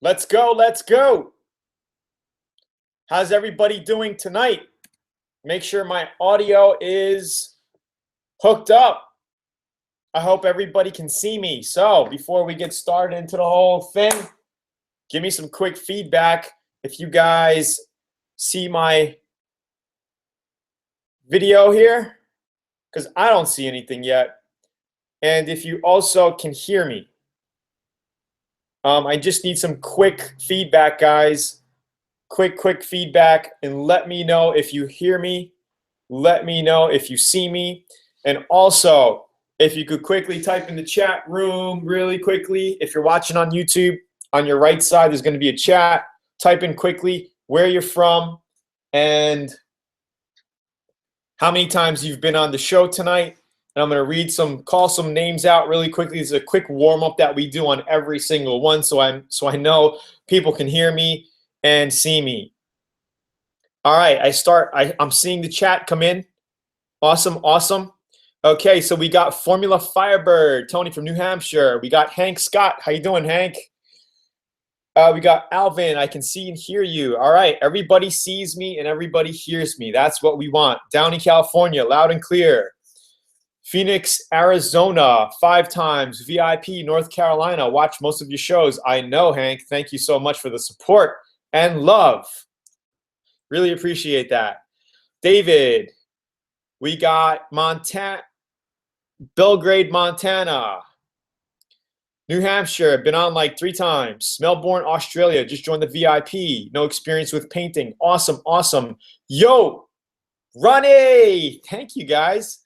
Let's go, let's go. How's everybody doing tonight? Make sure my audio is hooked up. I hope everybody can see me. So before we get started into the whole thing, give me some quick feedback if you guys see my video here, because I don't see anything yet. And if you also can hear me. I just need some quick feedback, guys. Quick feedback, and let me know if you hear me. Let me know if you see me. And also, if you could quickly type in the chat room really quickly. If you're watching on YouTube, on your right side, there's going to be a chat. Type in quickly where you're from and how many times you've been on the show tonight. And I'm going to call some names out really quickly. This is a quick warm-up that we do on every single one, so I know people can hear me and see me. All right, I'm seeing the chat come in. Awesome. Okay, so we got Formula Firebird, Tony from New Hampshire. We got Hank Scott. How you doing, Hank? We got Alvin. I can see and hear you. All right, everybody sees me and everybody hears me. That's what we want. Downey, California, loud and clear. Phoenix, Arizona, 5 times. VIP, North Carolina. Watch most of your shows. I know, Hank. Thank you so much for the support and love. Really appreciate that. David, we got Montana, Belgrade, Montana. New Hampshire, been on like 3 times. Melbourne, Australia, just joined the VIP. No experience with painting. Awesome. Yo, Ronnie, thank you guys.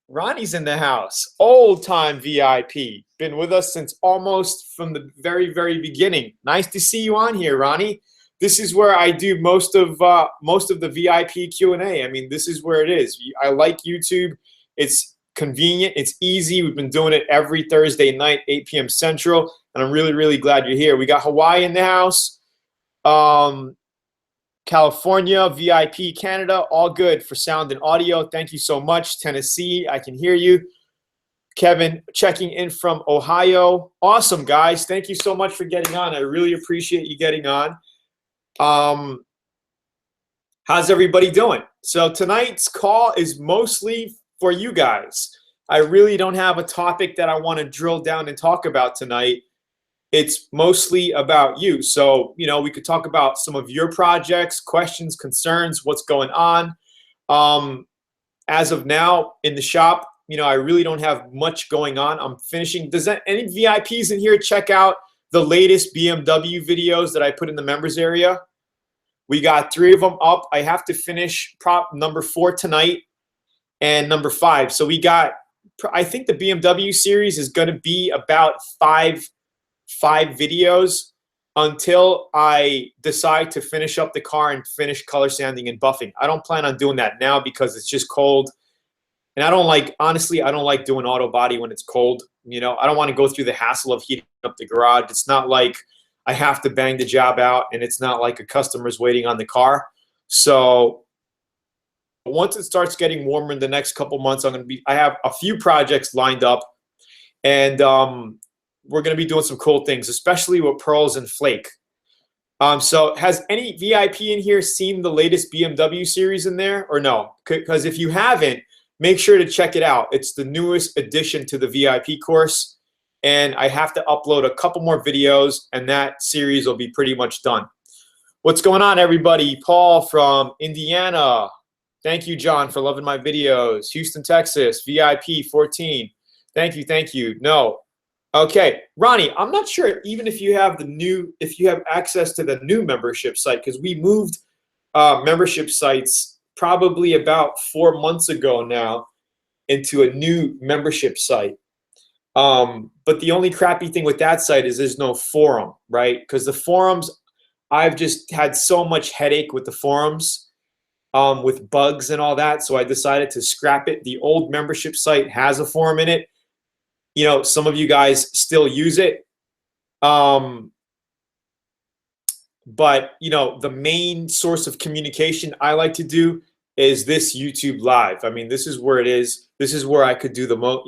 Ronnie's in the house, old time VIP. Been with us since almost from the very beginning. Nice to see you on here, Ronnie. This is where I do most of the VIP Q&A. I mean, this is where it is. I like YouTube. It's convenient. It's easy. We've been doing it every Thursday night, 8 p.m. Central, and I'm really glad you're here. We got Hawaii in the house, California, VIP, Canada, all good for sound and audio. Thank you so much. Tennessee, I can hear you. Kevin checking in from Ohio. Awesome, guys. Thank you so much for getting on. I really appreciate you getting on. How's everybody doing? So tonight's call is mostly for you guys. I really don't have a topic that I want to drill down and talk about tonight. It's mostly about you. So, we could talk about some of your projects, questions, concerns, what's going on. As of now in the shop, I really don't have much going on. I'm finishing. Does any VIPs in here check out the latest BMW videos that I put in the members area? We got 3 of them up. I have to finish prop number 4 tonight and number 5. So we got, I think the BMW series is going to be about 5 videos until I decide to finish up the car and finish color sanding and buffing. I don't plan on doing that now because it's just cold. And honestly, I don't like doing auto body when it's cold. I don't want to go through the hassle of heating up the garage. It's not like I have to bang the job out, and it's not like a customer's waiting on the car. So once it starts getting warmer in the next couple months, I have a few projects lined up, and we're going to be doing some cool things, especially with pearls and flake. So has any VIP in here seen the latest BMW series in there or no? Because if you haven't, make sure to check it out. It's the newest addition to the VIP course. And I have to upload a couple more videos, and that series will be pretty much done. What's going on, everybody? Paul from Indiana. Thank you, John, for loving my videos. Houston, Texas, VIP 14. Thank you. No. Okay, Ronnie, I'm not sure even if you have access to the new membership site, because we moved membership sites probably about 4 months ago now into a new membership site. But the only crappy thing with that site is there's no forum, right? Because the forums, I've just had so much headache with the forums, with bugs and all that. So I decided to scrap it. The old membership site has a forum in it. Some of you guys still use it. But, the main source of communication I like to do is this YouTube Live. I mean, this is where it is. This is where I could do the most,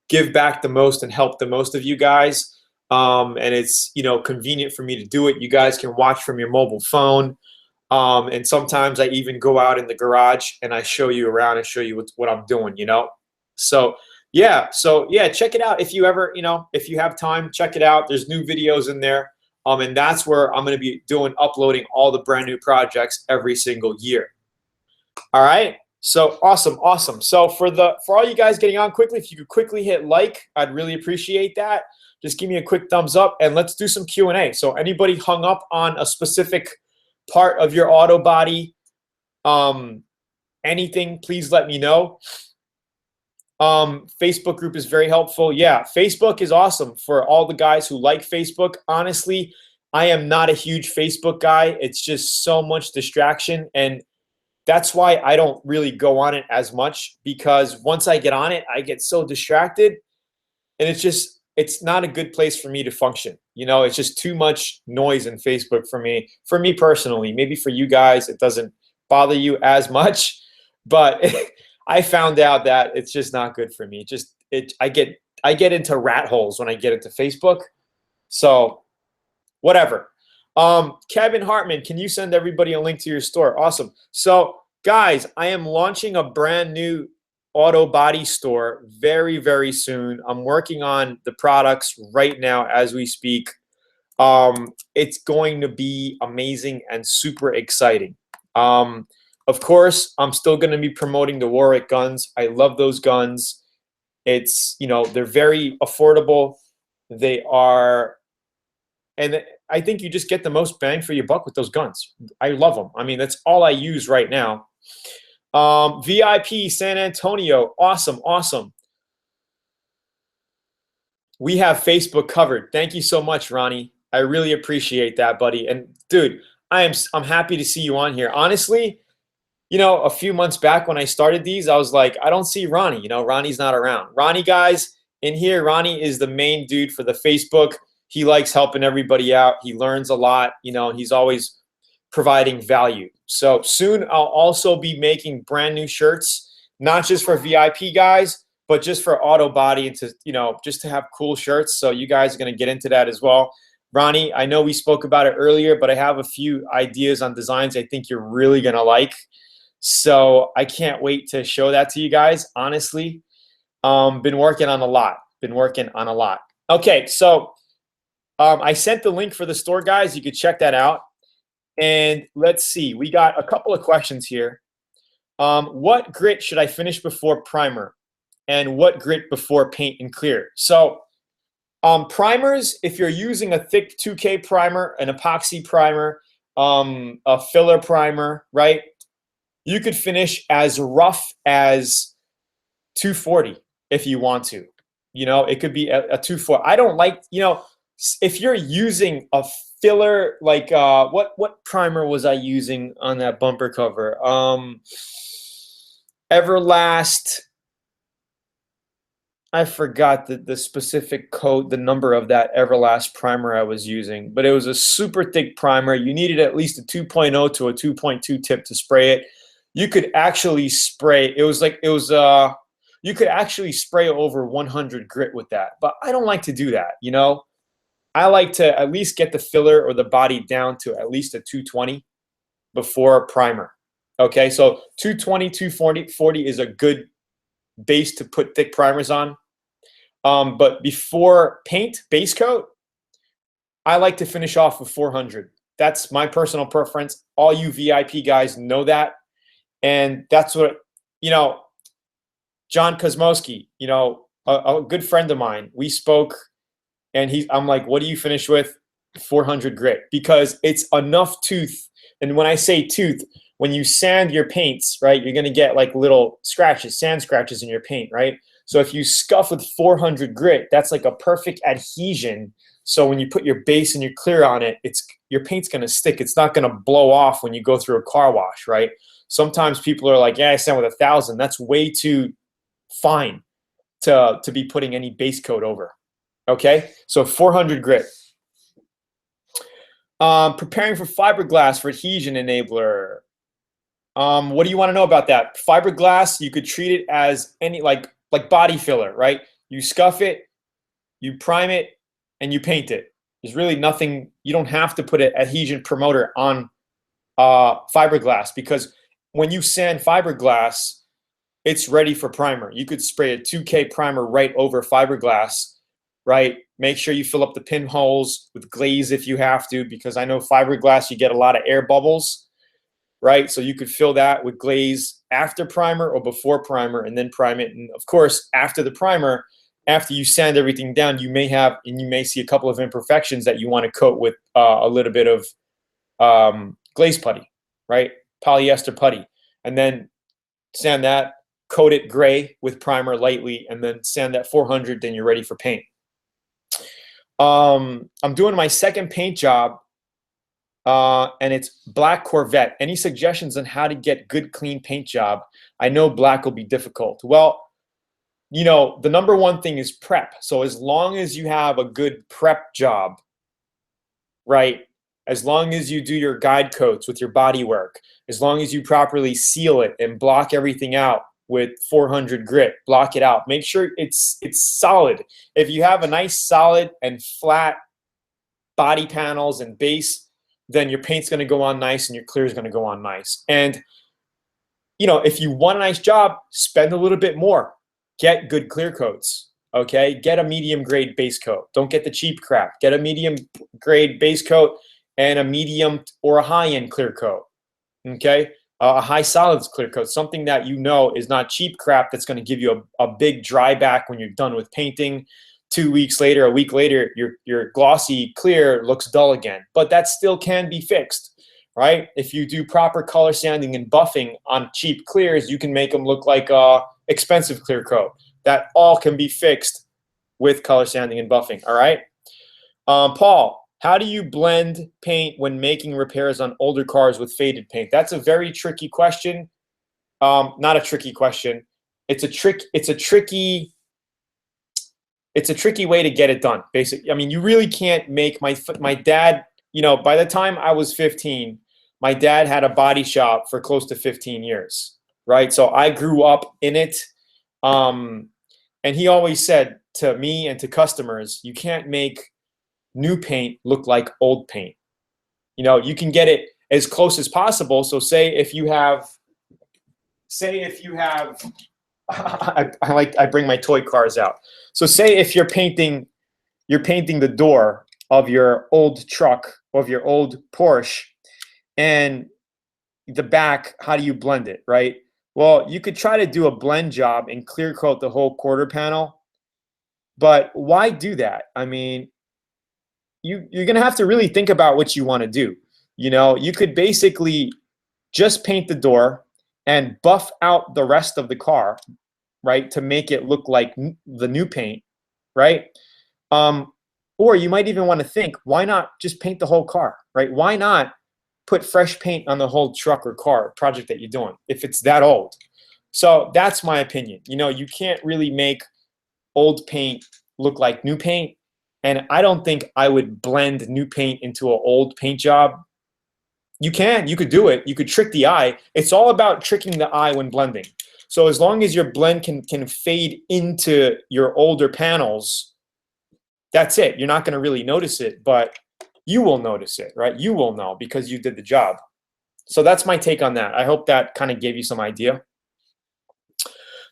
give back the most and help the most of you guys. and it's, you know, convenient for me to do it. You guys can watch from your mobile phone. And sometimes I even go out in the garage and I show you around and show you what I'm doing, you know? So yeah, check it out. If you ever, you know, if you have time, check it out. There's new videos in there. And that's where I'm going to be uploading all the brand new projects every single year. All right. So awesome. So for all you guys getting on quickly, if you could quickly hit like, I'd really appreciate that. Just give me a quick thumbs up and let's do some Q&A. So anybody hung up on a specific part of your auto body, anything, please let me know. Facebook group is very helpful. Yeah, Facebook is awesome for all the guys who like Facebook. Honestly, I am not a huge Facebook guy. It's just so much distraction, and that's why I don't really go on it as much, because once I get on it, I get so distracted, and it's not a good place for me to function. You know, it's just too much noise in Facebook for me personally. Maybe for you guys, it doesn't bother you as much, but I found out that it's just not good for me. I get into rat holes when I get into Facebook. So whatever. Kevin Hartman, can you send everybody a link to your store? Awesome. So guys, I am launching a brand new auto body store very, very soon. I'm working on the products right now as we speak. It's going to be amazing and super exciting. Of course, I'm still going to be promoting the Warwick guns. I love those guns. It's, you know, they're very affordable. They are, and I think you just get the most bang for your buck with those guns. I love them. I mean, that's all I use right now. VIP San Antonio, awesome. We have Facebook covered. Thank you so much, Ronnie. I really appreciate that, buddy. And dude, I'm happy to see you on here. Honestly, you know, a few months back when I started these, I was like, I don't see Ronnie. You know, Ronnie's not around. Ronnie, guys, in here, Ronnie is the main dude for the Facebook. He likes helping everybody out. He learns a lot, you know, and he's always providing value. So soon I'll also be making brand new shirts, not just for VIP guys, but just for auto body, and to, you know, just to have cool shirts. So you guys are going to get into that as well. Ronnie, I know we spoke about it earlier, but I have a few ideas on designs I think you're really going to like. So I can't wait to show that to you guys. Honestly, been working on a lot. Okay, so I sent the link for the store, guys. You could check that out. And let's see, we got a couple of questions here. What grit should I finish before primer? And what grit before paint and clear? So primers, if you're using a thick 2K primer, an epoxy primer, a filler primer, right? You could finish as rough as 240 if you want to. You know, it could be a 240. I don't like, you know, if you're using a filler, like what primer was I using on that bumper cover? Everlast. I forgot the specific code, the number of that Everlast primer I was using, but it was a super thick primer. You needed at least a 2.0 to a 2.2 tip to spray it. You could actually spray, you could actually spray over 100 grit with that, but I don't like to do that, you know? I like to at least get the filler or the body down to at least a 220 before a primer. Okay, so 220, 240 is a good base to put thick primers on. But before paint, base coat, I like to finish off with 400. That's my personal preference. All you VIP guys know that. And that's what, you know, John Kosmoski, you know, a good friend of mine, we spoke, and I'm like, what do you finish with? 400 grit, because it's enough tooth. And when I say tooth, when you sand your paints, right, you're going to get like little scratches, sand scratches in your paint, right? So if you scuff with 400 grit, that's like a perfect adhesion. So when you put your base and your clear on it, your paint's going to stick. It's not going to blow off when you go through a car wash, right? Sometimes people are like, yeah, I sand with 1,000. That's way too fine to be putting any base coat over. Okay, so 400 grit. Preparing for fiberglass for adhesion enabler. What do you want to know about that? Fiberglass, you could treat it as any like body filler, right? You scuff it, you prime it, and you paint it. There's really nothing, you don't have to put an adhesion promoter on fiberglass, because when you sand fiberglass, it's ready for primer. You could spray a 2K primer right over fiberglass, right? Make sure you fill up the pinholes with glaze if you have to, because I know fiberglass, you get a lot of air bubbles, right? So you could fill that with glaze after primer or before primer, and then prime it. And of course, after the primer, after you sand everything down, you may see a couple of imperfections that you want to coat with a little bit of glaze putty, right? Polyester putty. And then sand that, coat it gray with primer lightly, and then sand that 400, then you're ready for paint. I'm doing my second paint job, and it's black Corvette. Any suggestions on how to get good, clean paint job? I know black will be difficult. Well, you know, the number one thing is prep. So as long as you have a good prep job, right? As long as you do your guide coats with your body work, as long as you properly seal it and block everything out with 400 grit, block it out. Make sure it's solid. If you have a nice solid and flat body panels and base, then your paint's going to go on nice and your clear is going to go on nice. And you know, if you want a nice job, spend a little bit more. Get good clear coats. Okay, get a medium grade base coat. Don't get the cheap crap. Get a medium grade base coat and a medium or a high end clear coat. Okay, a high solids clear coat, something that you know is not cheap crap that's going to give you a big dry back when you're done with painting. 2 weeks later, a week later, your glossy clear looks dull again. But that still can be fixed, right? If you do proper color sanding and buffing on cheap clears, you can make them look like a expensive clear coat. That all can be fixed with color sanding and buffing. All right, Paul. How do you blend paint when making repairs on older cars with faded paint? That's a very tricky question. Not a tricky question. It's a tricky way to get it done. Basically, I mean, you really can't make my dad. You know, by the time I was 15, my dad had a body shop for close to 15 years, right? So I grew up in it, and he always said to me and to customers, you can't make new paint look like old paint. You know, you can get it as close as possible. So say if you have I bring my toy cars out. So say if you're painting the door of your old truck, of your old Porsche, and the back, how do you blend it, right? Well, you could try to do a blend job and clear coat the whole quarter panel, but why do that? I mean, you're going to have to really think about what you want to do. You know, you could basically just paint the door and buff out the rest of the car, right, to make it look like the new paint, right? Or you might even want to think, why not just paint the whole car, right? Why not put fresh paint on the whole truck or car project that you're doing if it's that old? So that's my opinion. You know, you can't really make old paint look like new paint. And I don't think I would blend new paint into an old paint job. You could do it. You could trick the eye. It's all about tricking the eye when blending. So as long as your blend can fade into your older panels, that's it. You're not going to really notice it, but you will notice it, right? You will know because you did the job. So that's my take on that. I hope that kind of gave you some idea.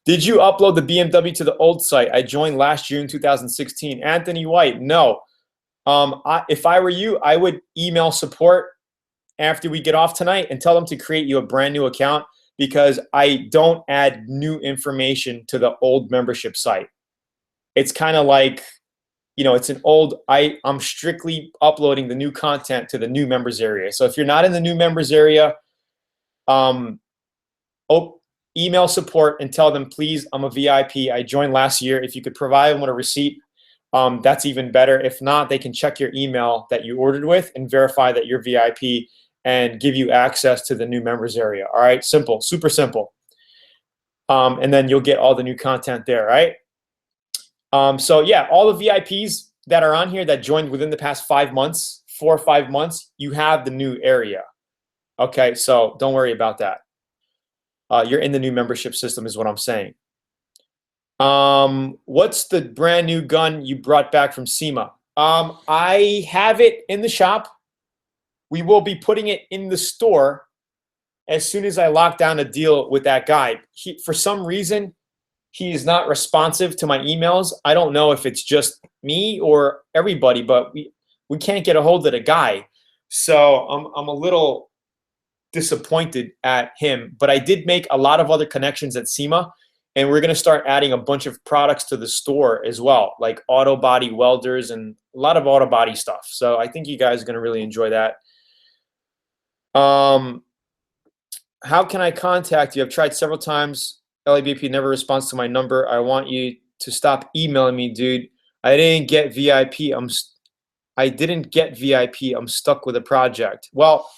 Did you upload the BMW to the old site? I joined last June 2016. Anthony White, no. If I were you, I would email support after we get off tonight and tell them to create you a brand new account, because I don't add new information to the old membership site. It's kind of like, you know, it's an old, I'm strictly uploading the new content to the new members area. So if you're not in the new members area, email support and tell them, please, I'm a VIP. I joined last year. If you could provide them with a receipt, that's even better. If not, they can check your email that you ordered with and verify that you're VIP and give you access to the new members area. All right, simple, super simple. And then you'll get all the new content there, right? So yeah, all the VIPs that are on here that joined within the past 5 months, 4 or 5 months, you have the new area. Okay, so don't worry about that. You're in the new membership system is what I'm saying. What's the brand new gun you brought back from SEMA? I have it in the shop. We will be putting it in the store as soon as I lock down a deal with that guy. For some reason, he is not responsive to my emails. I don't know if it's just me or everybody, but we can't get a hold of the guy. So I'm a little disappointed at him. But I did make a lot of other connections at SEMA, and we're going to start adding a bunch of products to the store as well, like auto body welders and a lot of auto body stuff. So I think you guys are going to really enjoy that. How can I contact you? I've tried several times. LABP never responds to my number. I want you to stop emailing me, dude. I didn't get VIP. I didn't get VIP. I'm stuck with a project. Well,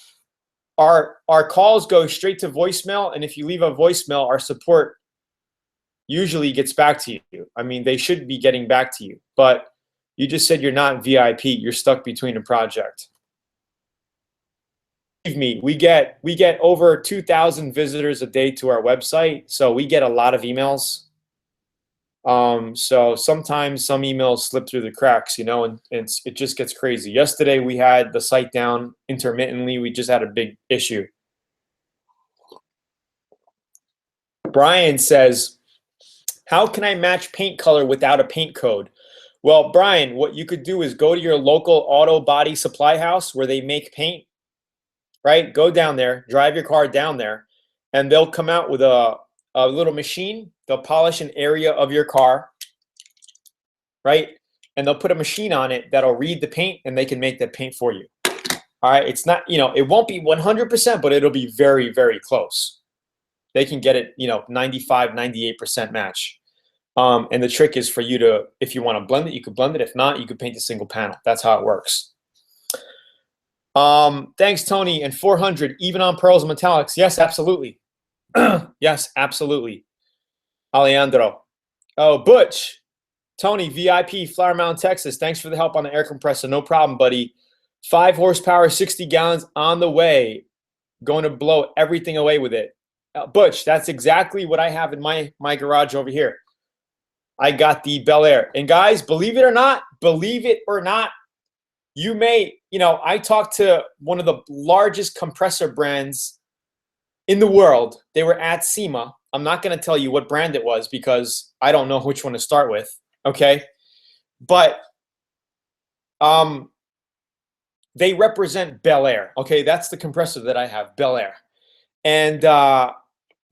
our calls go straight to voicemail, and if you leave a voicemail, our support usually gets back to you. I mean, they should be getting back to you, but you just said you're not VIP. You're stuck between a project. Believe me, we get over 2,000 visitors a day to our website, so we get a lot of emails. So sometimes some emails slip through the cracks, you know, and it just gets crazy. Yesterday we had the site down intermittently. We just had a big issue. Brian says, how can I match paint color without a paint code? Well, Brian, what you could do is go to your local auto body supply house where they make paint, right? Go down there, drive your car down there, and they'll come out with a little machine. They'll polish an area of your car, right? And they'll put a machine on it that'll read the paint, and they can make that paint for you. All right, it's not, you know, it won't be 100%, but it'll be very, very close. They can get it, you know, 95, 98% match. And the trick is for you to, if you want to blend it, you could blend it. If not, you could paint a single panel. That's how it works. Thanks, Tony. And 400, even on pearls and metallics. Yes, absolutely. Yes, absolutely. Alejandro. Oh, Butch. Tony, VIP, Flower Mound, Texas. Thanks for the help on the air compressor. No problem, buddy. 5 horsepower, 60 gallons on the way. Going to blow everything away with it. Butch, that's exactly what I have in my garage over here. I got the Bel Air. And guys, believe it or not, you may, you know, I talked to one of the largest compressor brands in the world. They were at SEMA. I'm not going to tell you what brand it was because I don't know which one to start with, okay? But they represent Bel Air, okay? That's the compressor that I have, Bel Air. And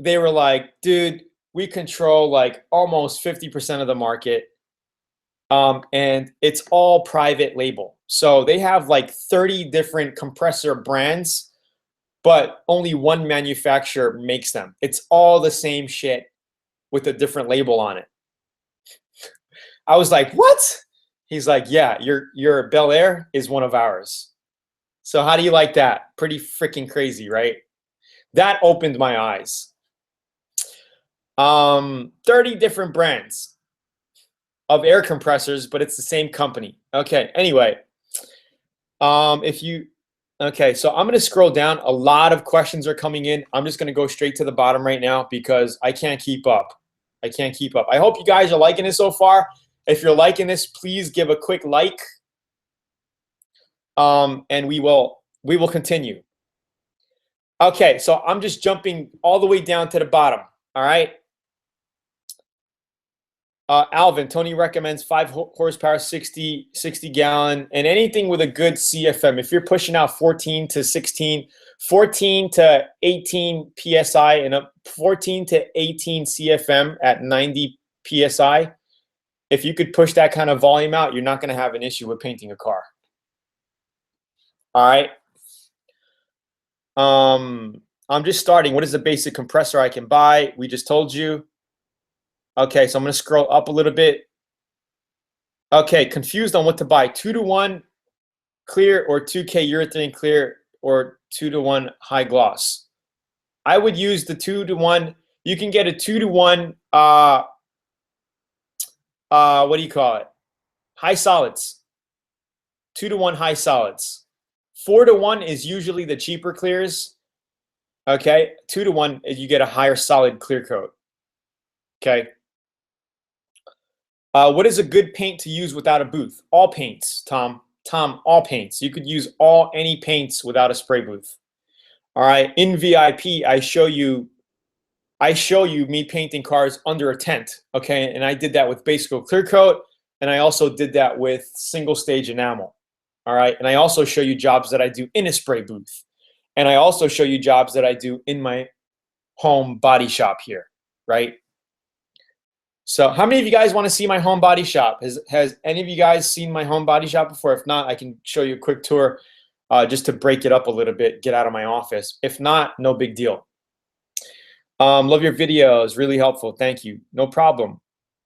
they were like, dude, we control like almost 50% of the market, and it's all private label. So they have like 30 different compressor brands, but only one manufacturer makes them. It's all the same shit with a different label on it. I was like, what? He's like, yeah, your Bel Air is one of ours. So how do you like that? Pretty freaking crazy, right? That opened my eyes. 30 different brands of air compressors, but it's the same company. Okay, anyway, okay, so I'm going to scroll down. A lot of questions are coming in. I'm just going to go straight to the bottom right now because I can't keep up. I can't keep up. I hope you guys are liking this so far. If you're liking this, please give a quick like, and we will continue. Okay, so I'm just jumping all the way down to the bottom. All right. Alvin, Tony recommends 5 horsepower, 60 gallon, and anything with a good CFM. If you're pushing out 14 to 16, 14 to 18 PSI and up 14 to 18 CFM at 90 PSI, if you could push that kind of volume out, you're not going to have an issue with painting a car. All right. I'm just starting. What is the basic compressor I can buy? We just told you. Okay, so I'm going to scroll up a little bit. Okay, confused on what to buy. 2-to-1 clear or 2K urethane clear or 2-to-1 high gloss. I would use the 2-to-1. You can get a 2-to-1, what do you call it? High solids. 2-to-1 high solids. 4-to-1 is usually the cheaper clears. Okay, 2-to-1 is you get a higher solid clear coat. Okay. What is a good paint to use without a booth? All paints, Tom. Tom, all paints. You could use any paints without a spray booth. All right. In VIP, I show you me painting cars under a tent. Okay, and I did that with base coat clear coat, and I also did that with single stage enamel. All right, and I also show you jobs that I do in a spray booth, and I also show you jobs that I do in my home body shop here. Right. So how many of you guys want to see my home body shop? Has any of you guys seen my home body shop before? If not, I can show you a quick tour just to break it up a little bit, get out of my office. If not, no big deal. Love your videos, really helpful. Thank you. No problem.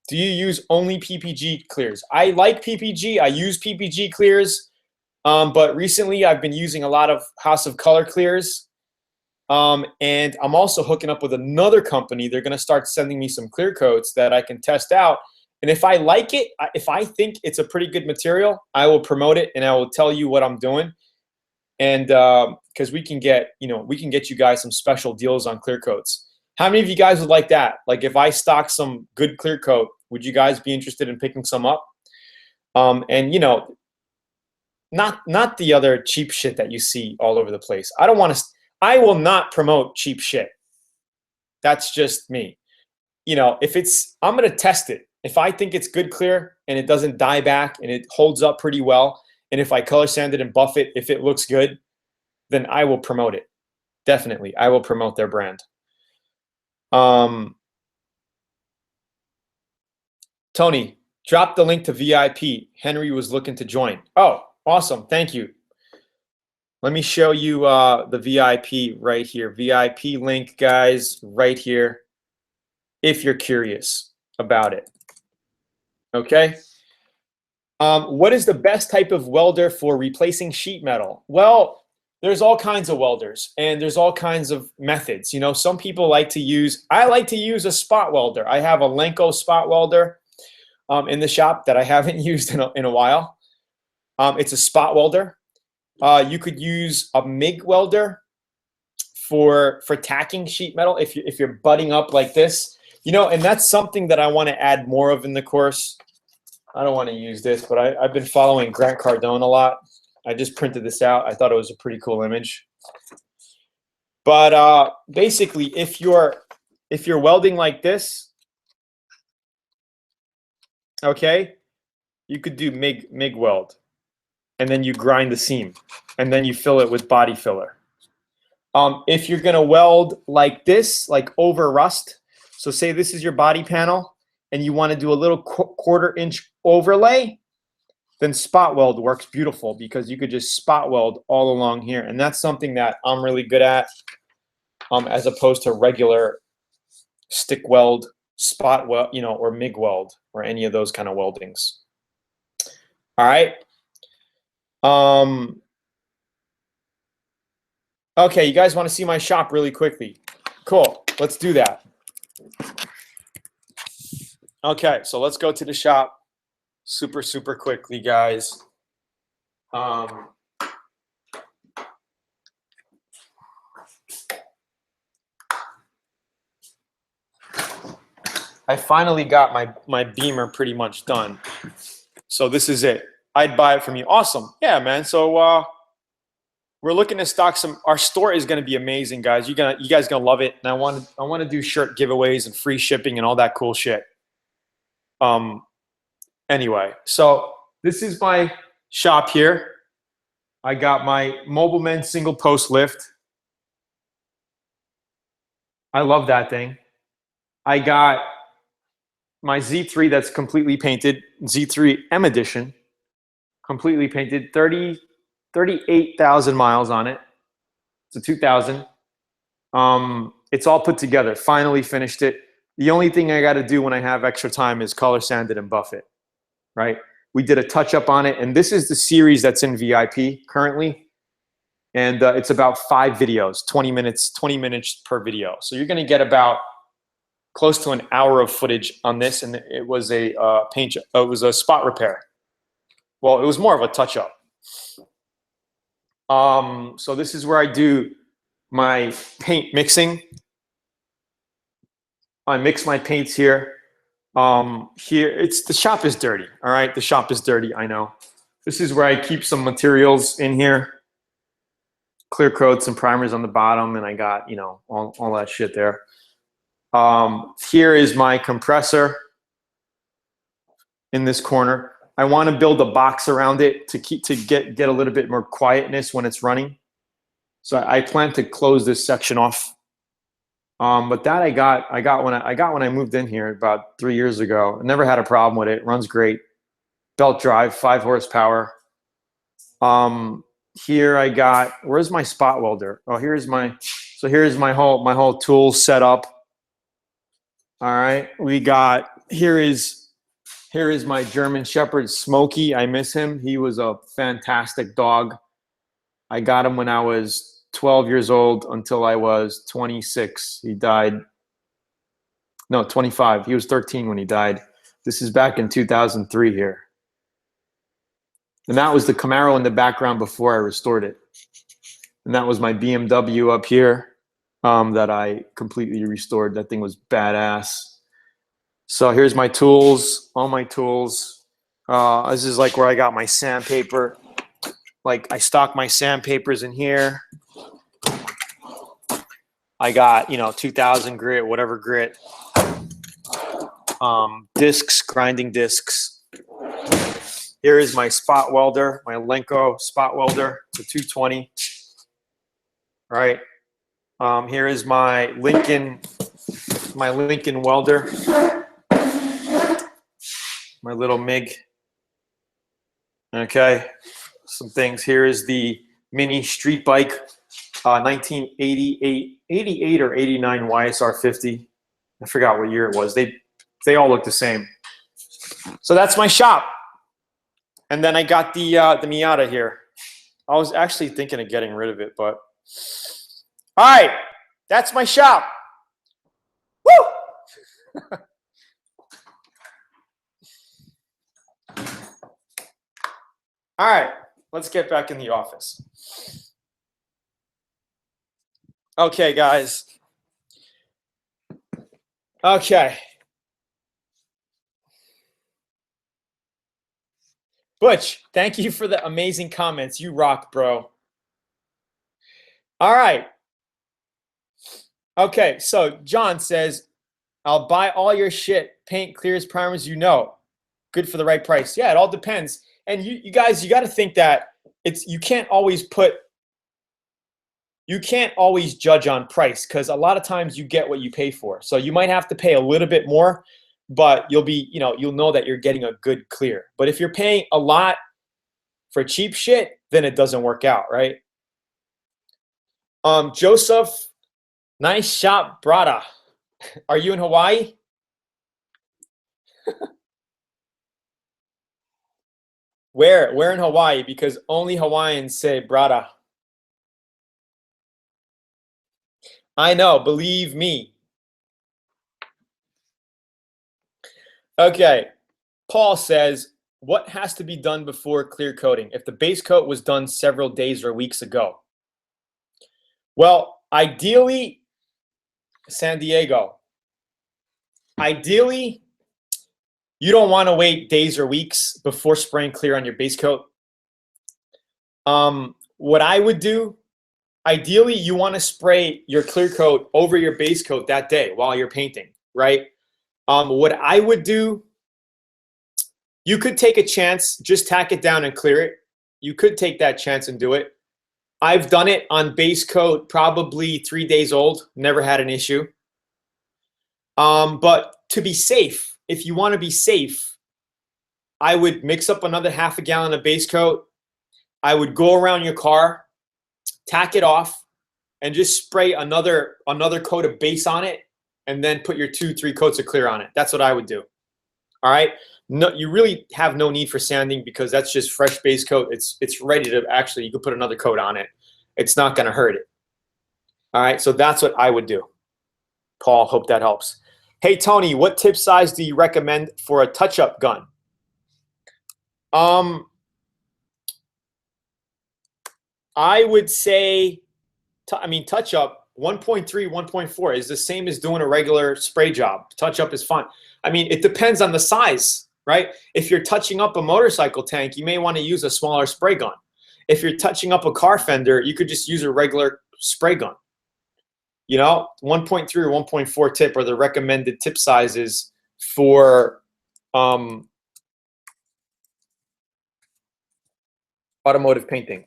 Do you use only PPG clears? I like PPG. I use PPG clears, but recently I've been using a lot of House of Color clears. And I'm also hooking up with another company. They're going to start sending me some clear coats that I can test out. And if I like it, if I think it's a pretty good material, I will promote it and I will tell you what I'm doing. And because we can get you guys some special deals on clear coats. How many of you guys would like that? Like if I stock some good clear coat, would you guys be interested in picking some up? And you know, not the other cheap shit that you see all over the place. I will not promote cheap shit. That's just me. You know, I'm going to test it. If I think it's good clear and it doesn't die back and it holds up pretty well, and if I color sand it and buff it, if it looks good, then I will promote it. Definitely, I will promote their brand. Tony, drop the link to VIP. Henry was looking to join. Oh, awesome. Thank you. Let me show you the VIP right here. VIP link, guys, right here, if you're curious about it. Okay. What is the best type of welder for replacing sheet metal? Well, there's all kinds of welders and there's all kinds of methods. You know, some people I like to use a spot welder. I have a Lenko spot welder in the shop that I haven't used in a while. It's a spot welder. You could use a MIG welder for tacking sheet metal if you're butting up like this. You know, and that's something that I want to add more of in the course. I don't want to use this, but I've been following Grant Cardone a lot. I just printed this out. I thought it was a pretty cool image. But basically, if you're welding like this, okay, you could do MIG weld, and then you grind the seam, and then you fill it with body filler. If you're gonna weld like this, like over rust, so say this is your body panel, and you want to do a little quarter-inch overlay, then spot weld works beautiful because you could just spot weld all along here, and that's something that I'm really good at, as opposed to regular stick weld, spot weld, you know, or MIG weld, or any of those kind of weldings. All right. Okay, you guys want to see my shop really quickly? Cool. Let's do that. Okay, so let's go to the shop super quickly, guys. I finally got my Beamer pretty much done. So this is it. I'd buy it from you. Awesome. Yeah, man. So we're looking to stock some. Our store is going to be amazing, guys. You guys gonna love it. And I want to do shirt giveaways and free shipping and all that cool shit. Anyway, so this is my shop here. I got my Mobilemen single post lift. I love that thing. I got my Z3 that's completely painted, Z3 M edition, completely painted, 38,000 miles on it. It's a 2000. It's all put together, finally finished it. The only thing I got to do when I have extra time is color sand it and buff it, right? We did a touch up on it, and this is the series that's in VIP currently. And it's about 5 videos, 20 minutes per video. So you're going to get about close to an hour of footage on this, and it was a it was a spot repair. Well, it was more of a touch up. So this is where I do my paint mixing. I mix my paints here. Here, the shop is dirty. All right, the shop is dirty. I know. This is where I keep some materials in here, clear coats and primers on the bottom, and I got, you know, all that shit there. Here is my compressor in this corner. I want to build a box around it to get a little bit more quietness when it's running. So I plan to close this section off. But that I got when I moved in here about 3 years ago. I never had a problem with it. Runs great. Belt drive, 5 horsepower. Here I got, where's my spot welder? Oh, here's my whole tool set up. All right, we got, here is my German Shepherd, Smokey. I miss him. He was a fantastic dog. I got him when I was 12 years old until I was 26. He died, no, 25. He was 13 when he died. This is back in 2003 here. And that was the Camaro in the background before I restored it. And that was my BMW up here that I completely restored. That thing was badass. So here's my tools, all my tools. This is like where I got my sandpaper. Like I stock my sandpapers in here. I got, 2000 grit, whatever grit. Discs, grinding discs. Here is my spot welder, my Lenko spot welder, the 220. All right. Here is my Lincoln welder, my little MIG. Okay. Some things. Here is the mini street bike, 1988 or 89 YSR 50. I forgot what year it was. They all look the same. So that's my shop. And then I got the Miata here. I was actually thinking of getting rid of it, but all right, that's my shop. Woo! All right, let's get back in the office. Okay, guys. Okay. Butch, thank you for the amazing comments. You rock, bro. All right. Okay, so John says, I'll buy all your shit, paint, clears, primers, good for the right price. Yeah, it all depends. And you guys, you got to think that you can't always judge on price, because a lot of times you get what you pay for. So you might have to pay a little bit more, but you'll know that you're getting a good clear. But if you're paying a lot for cheap shit, then it doesn't work out, right? Joseph, nice shop, brada. Are you in Hawaii? Where in Hawaii? Because only Hawaiians say brada. I know, believe me. Okay, Paul says, what has to be done before clear coating if the base coat was done several days or weeks ago? Well, ideally, San Diego, ideally, you don't want to wait days or weeks before spraying clear on your base coat. What I would do, ideally, you want to spray your clear coat over your base coat that day while you're painting, right? What I would do, you could take a chance, just tack it down and clear it. You could take that chance and do it. I've done it on base coat, probably 3 days old, never had an issue. But to be safe, if you want to be safe, I would mix up another half a gallon of base coat. I would go around your car, tack it off, and just spray another coat of base on it, and then put your 2-3 coats of clear on it. That's what I would do. All right. No, you really have no need for sanding, because that's just fresh base coat. It's ready to actually, you could put another coat on it. It's not going to hurt it. All right. So that's what I would do. Paul, hope that helps. Hey, Tony, what tip size do you recommend for a touch-up gun? I would say, touch-up, 1.3, 1.4 is the same as doing a regular spray job. Touch up is fine. I mean, it depends on the size, right? If you're touching up a motorcycle tank, you may want to use a smaller spray gun. If you're touching up a car fender, you could just use a regular spray gun. You know, 1.3 or 1.4 tip are the recommended tip sizes for automotive painting.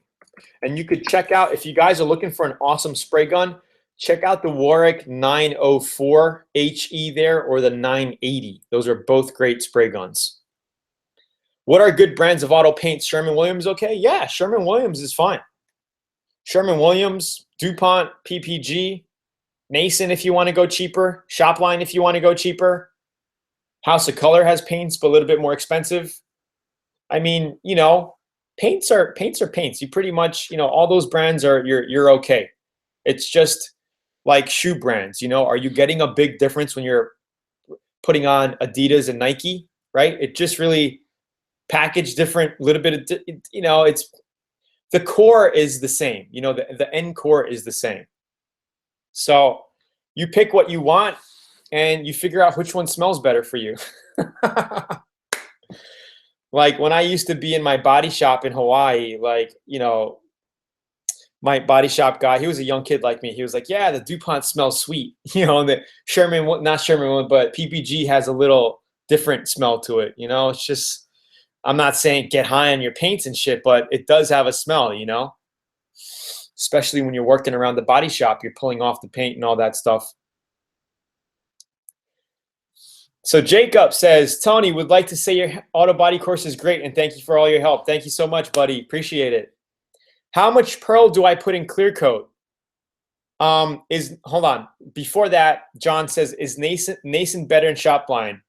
And you could check out, if you guys are looking for an awesome spray gun, check out the Warwick 904 HE there, or the 980. Those are both great spray guns. What are good brands of auto paint? Sherwin-Williams okay? Yeah, Sherwin-Williams is fine. Sherwin-Williams, DuPont, PPG, Nason if you want to go cheaper, Shopline if you want to go cheaper. House of Color has paints, but a little bit more expensive. I mean, you know, paints are paints. You pretty much, you know, all those brands are, you're okay. It's just like shoe brands, you know, are you getting a big difference when you're putting on Adidas and Nike, right? It just really packaged different, little bit of, you know, it's, the core is the same, you know, the end core is the same. So you pick what you want and you figure out which one smells better for you. Like when I used to be in my body shop in Hawaii, like, you know, my body shop guy, he was a young kid like me. He was like, yeah, the DuPont smells sweet. You know, and the Sherman, not Sherman, but PPG has a little different smell to it. You know, it's just, I'm not saying get high on your paints and shit, but it does have a smell, you know, especially when you're working around the body shop, you're pulling off the paint and all that stuff. So Jacob says, Tony, would like to say your auto body course is great and thank you for all your help. Thank you so much, buddy. Appreciate it. How much pearl do I put in clear coat? Hold on. Before that, John says, is Nason better in Shopline?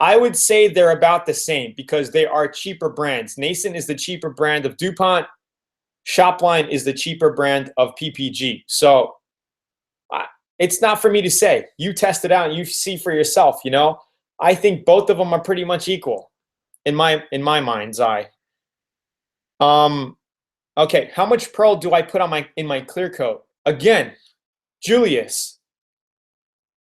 I would say they're about the same because they are cheaper brands. Nason is the cheaper brand of DuPont. Shopline is the cheaper brand of PPG. So it's not for me to say. You test it out and you see for yourself, you know? I think both of them are pretty much equal in my mind's eye. Okay, how much pearl do I put on in my clear coat? Again, Julius,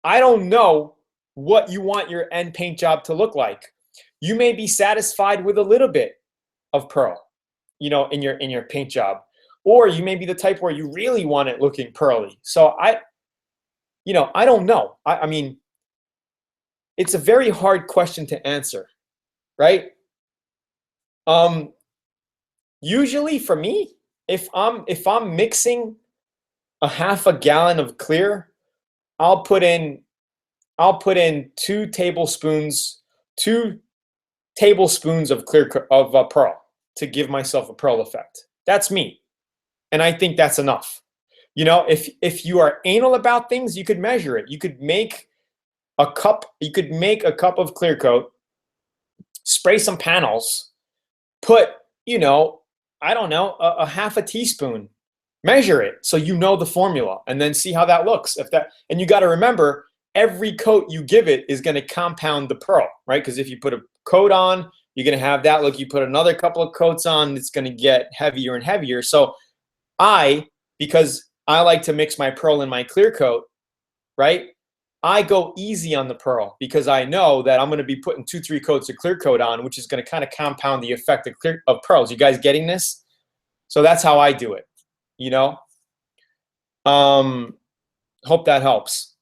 I don't know what you want your end paint job to look like. You may be satisfied with a little bit of pearl, you know, in your paint job, or you may be the type where you really want it looking pearly. So you know, I don't know. I mean, it's a very hard question to answer, right? Usually for me, if I'm mixing a half a gallon of clear, I'll put in 2 tablespoons of pearl to give myself a pearl effect. That's me, and I think that's enough. You know, if you are anal about things, you could measure it. You could make a cup. You could make a cup of clear coat, spray some panels, put, you know, I don't know, a half a teaspoon. Measure it so you know the formula, and then see how that looks. And you got to remember, every coat you give it is going to compound the pearl, right? Because if you put a coat on, you're going to have that look. You put another couple of coats on, it's going to get heavier and heavier. So because I like to mix my pearl in my clear coat, right? I go easy on the pearl because I know that I'm going to be putting 2-3 coats of clear coat on, which is going to kind of compound the effect of pearls. You guys getting this? So that's how I do it, you know? Hope that helps.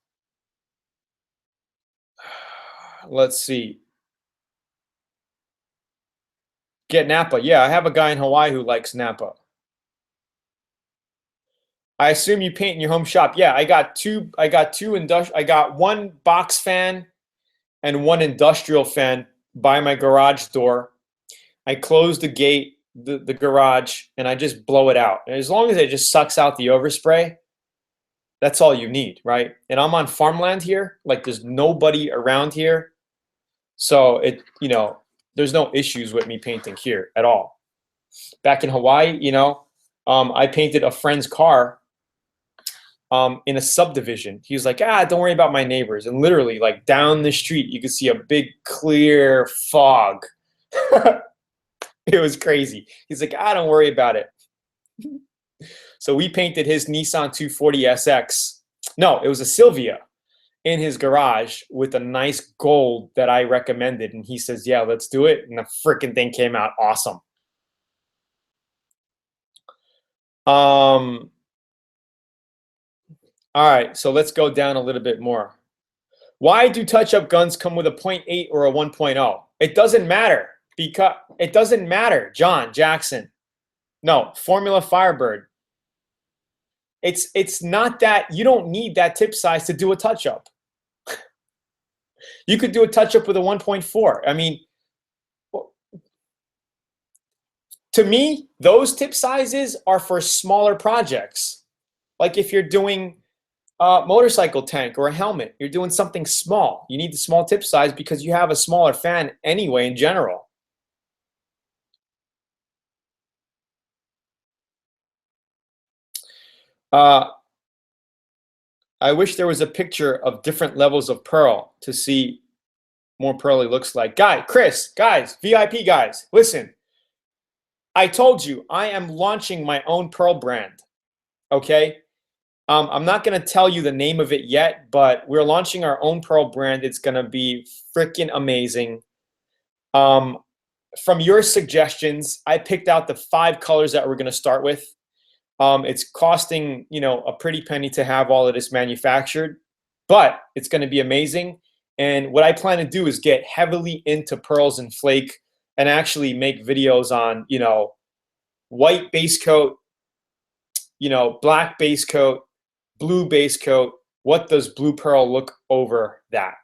Let's see. Get Napa. Yeah, I have a guy in Hawaii who likes Napa. I assume you paint in your home shop. Yeah, I got one box fan and one industrial fan by my garage door. I close the gate, the garage, and I just blow it out. And as long as it just sucks out the overspray, that's all you need, right? And I'm on farmland here, like there's nobody around here. So you know, there's no issues with me painting here at all. Back in Hawaii, you know, I painted a friend's car in a subdivision. He was like, don't worry about my neighbors. And literally, like down the street, you could see a big clear fog. It was crazy. He's like, don't worry about it. So we painted his Nissan 240 SX. No, it was a Silvia in his garage with a nice gold that I recommended. And he says, yeah, let's do it. And the freaking thing came out awesome. All right, so let's go down a little bit more. Why do touch-up guns come with a 0.8 or a 1.0? It doesn't matter because it doesn't matter, John Jackson. No, Formula Firebird. It's not that you don't need that tip size to do a touch-up. You could do a touch-up with a 1.4. I mean, to me, those tip sizes are for smaller projects. Like if you're doing a motorcycle tank or a helmet, you're doing something small. You need the small tip size because you have a smaller fan anyway in general. I wish there was a picture of different levels of pearl to see more pearly looks like. Chris, guys, VIP guys, listen. I told you I am launching my own pearl brand, okay? I'm not going to tell you the name of it yet, but we're launching our own pearl brand. It's going to be freaking amazing. From your suggestions, I picked out the 5 colors that we're going to start with. It's costing, you know, a pretty penny to have all of this manufactured, but it's going to be amazing. And what I plan to do is get heavily into pearls and flake and actually make videos on, you know, white base coat, you know, black base coat, blue base coat. What does blue pearl look over that,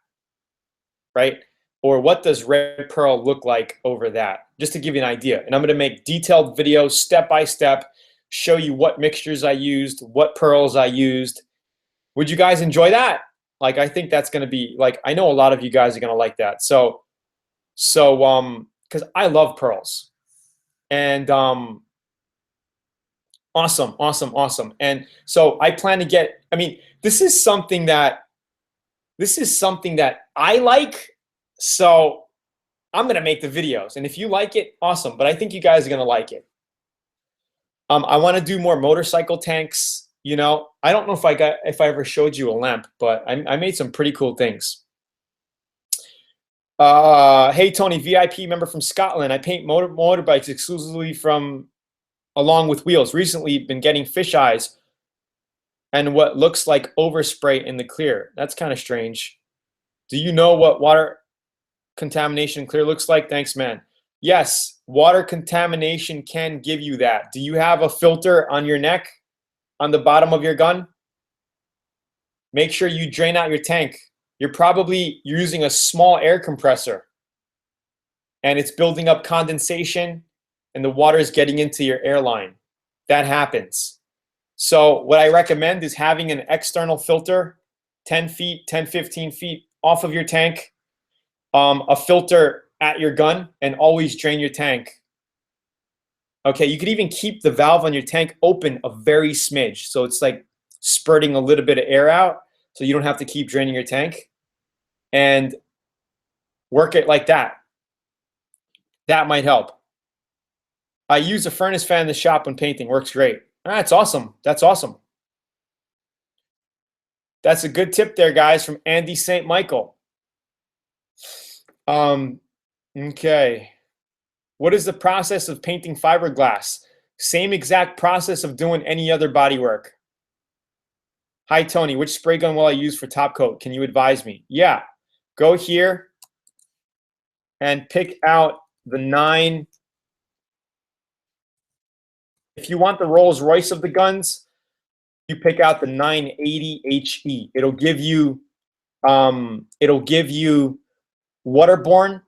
right? Or what does red pearl look like over that? Just to give you an idea. And I'm going to make detailed videos step by step, show you what mixtures I used, what pearls I used. Would you guys enjoy that? Like, I think that's going to be like, I know a lot of you guys are going to like that. So because I love pearls. And awesome. And so I plan to get, I mean, this is something that I like. So I'm going to make the videos. And if you like it, awesome. But I think you guys are going to like it. I want to do more motorcycle tanks. You know, I don't know if I ever showed you a lamp, but I made some pretty cool things. Hey Tony, VIP member from Scotland. I paint motorbikes exclusively along with wheels. Recently, been getting fish eyes and what looks like overspray in the clear. That's kind of strange. Do you know what water contamination clear looks like? Thanks, man. Yes, water contamination can give you that. Do you have a filter on your neck, on the bottom of your gun? Make sure you drain out your tank. You're probably using a small air compressor and it's building up condensation and the water is getting into your airline. That happens. So what I recommend is having an external filter 10 feet, 10, 15 feet off of your tank, a filter at your gun, and always drain your tank. Okay, you could even keep the valve on your tank open a very smidge. So it's like spurting a little bit of air out so you don't have to keep draining your tank, and work it like that. That might help. I use a furnace fan in the shop when painting. Works great. That's awesome. That's awesome. That's a good tip there, guys, from Andy St. Michael. Okay. What is the process of painting fiberglass? Same exact process of doing any other body work. Hi, Tony. Which spray gun will I use for top coat? Can you advise me? Yeah. Go here and pick out the 9. If you want the Rolls Royce of the guns, you pick out the 980 HE. It'll give you waterborne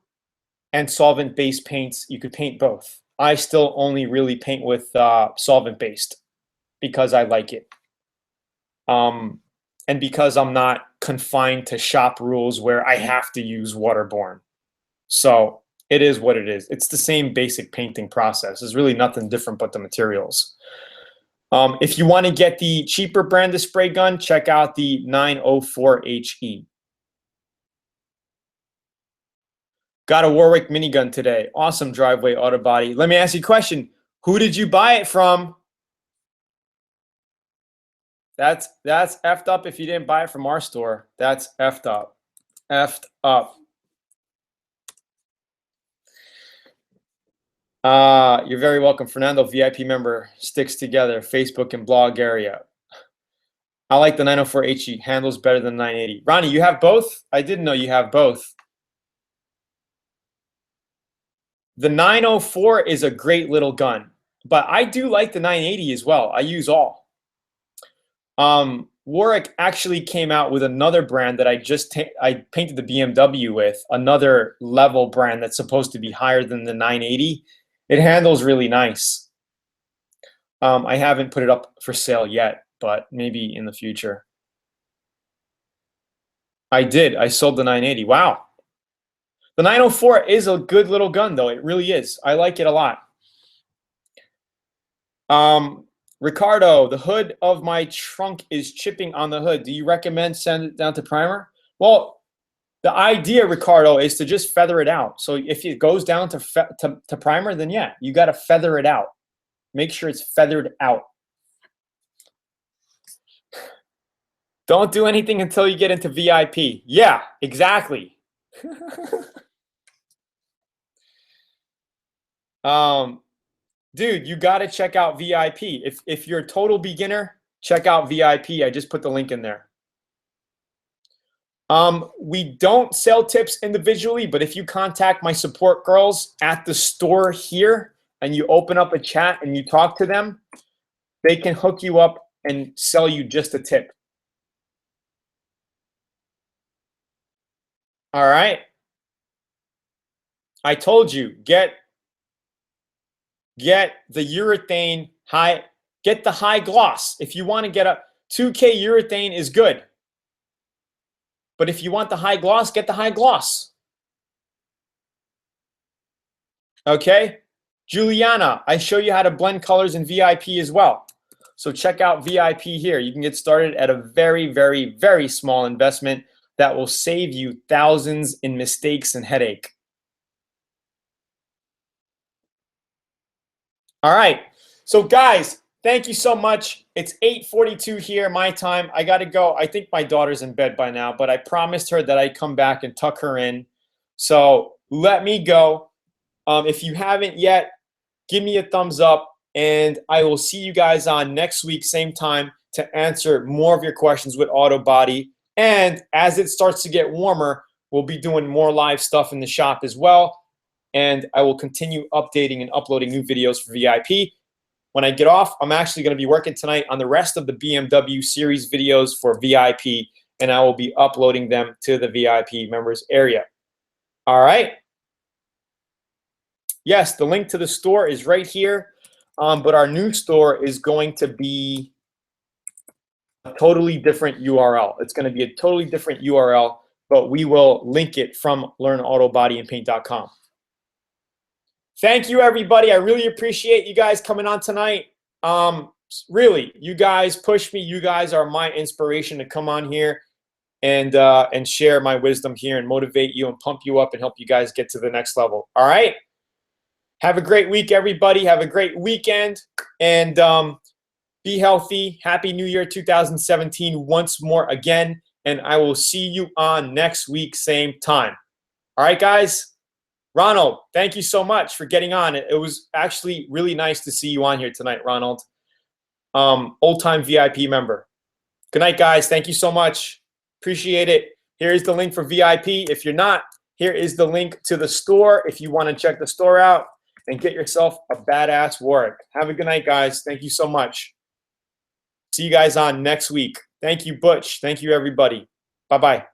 and solvent-based paints. You could paint both. I still only really paint with solvent-based because I like it. And because I'm not confined to shop rules where I have to use waterborne. So it is what it is. It's the same basic painting process. There's really nothing different but the materials. If you want to get the cheaper brand of spray gun, check out the 904 HE. Got a Warwick minigun today. Awesome driveway auto body. Let me ask you a question. Who did you buy it from? That's effed up if you didn't buy it from our store. That's effed up. Effed up. You're very welcome. Fernando, VIP member, sticks together, Facebook and blog area. I like the 904HE, handles better than 980. Ronnie, you have both? I didn't know you have both. The 904 is a great little gun, but I do like the 980 as well. I use all. Warwick actually came out with another brand that I painted the BMW with, another level brand that's supposed to be higher than the 980. It handles really nice. I haven't put it up for sale yet, but maybe in the future. I did. I sold the 980. Wow. The 904 is a good little gun, though. It really is. I like it a lot. Ricardo, the hood of my trunk is chipping on the hood. Do you recommend send it down to primer? Well, the idea, Ricardo, is to just feather it out. So if it goes down to primer, then yeah, you got to feather it out. Make sure it's feathered out. Don't do anything until you get into VIP. Yeah, exactly. Dude, you got to check out VIP. If you're a total beginner, check out VIP. I just put the link in there. We don't sell tips individually, but if you contact my support girls at the store here and you open up a chat and you talk to them, they can hook you up and sell you just a tip. All right. I told you, get the urethane high, get the high gloss. If you want to get a 2K urethane is good. But if you want the high gloss, get the high gloss. Okay? Juliana, I show you how to blend colors in VIP as well. So check out VIP here. You can get started at a very, very, very small investment that will save you thousands in mistakes and headache. All right. So guys, thank you so much. It's 8:42 here, my time. I got to go. I think my daughter's in bed by now, but I promised her that I'd come back and tuck her in. So let me go. If you haven't yet, give me a thumbs up, and I will see you guys on next week, same time, to answer more of your questions with Auto Body. And as it starts to get warmer, we'll be doing more live stuff in the shop as well. And I will continue updating and uploading new videos for VIP. When I get off, I'm actually going to be working tonight on the rest of the BMW series videos for VIP, and I will be uploading them to the VIP members area. All right. Yes, the link to the store is right here, but our new store is going to be a totally different URL. It's going to be a totally different URL, but we will link it from LearnAutoBodyAndPaint.com. Thank you, everybody. I really appreciate you guys coming on tonight. Really, you guys push me. You guys are my inspiration to come on here and share my wisdom here and motivate you and pump you up and help you guys get to the next level. All right? Have a great week, everybody. Have a great weekend. And be healthy. Happy New Year 2017 once more again. And I will see you on next week, same time. All right, guys? Ronald, thank you so much for getting on. It was actually really nice to see you on here tonight, Ronald. Old-time VIP member. Good night, guys. Thank you so much. Appreciate it. Here's the link for VIP. If you're not, here is the link to the store if you want to check the store out and get yourself a badass Warwick. Have a good night, guys. Thank you so much. See you guys on next week. Thank you, Butch. Thank you, everybody. Bye-bye.